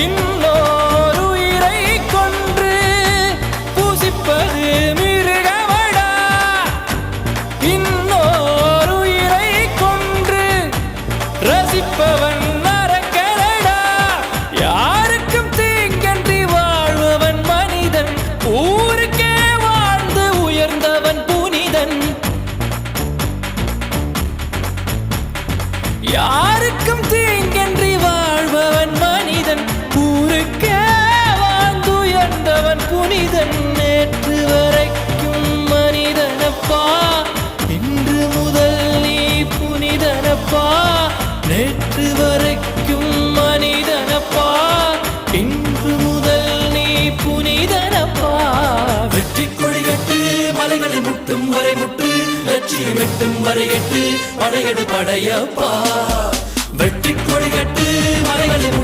இன்னோர் உயிரை கொன்று பூசிப்பது மிருகமடா. இன்னோர் உயிரை கொன்று ரசிப்பவன் நரக்கரடா. யாருக்கும் தீங்கன்றி வாழ்பவன் மனிதன், ஊருக்கே வாழ்ந்து உயர்ந்தவன் புனிதன். யாருக்கும் தீங்கன்றி வாழ்பவன் மனிதன், ஊருக்கே வாழ்ந்து உயர்ந்தவன் புனிதன். நேற்று வரைக்கும் மனிதனப்பா, இன்று முதல் நீ புனிதனப்பா. நேற்று வரைக்கும் மனிதனப்பா, இன்று முதல் நீ புனிதனப்பா. வெற்றி கொடிகட்டு மலைகளை முட்டும் வரை முட்டு, லட்சியம் எட்டும் வரை எட்டு, படையெடு படையப்பா. வெற்றி கொடிகட்டு மலைகளை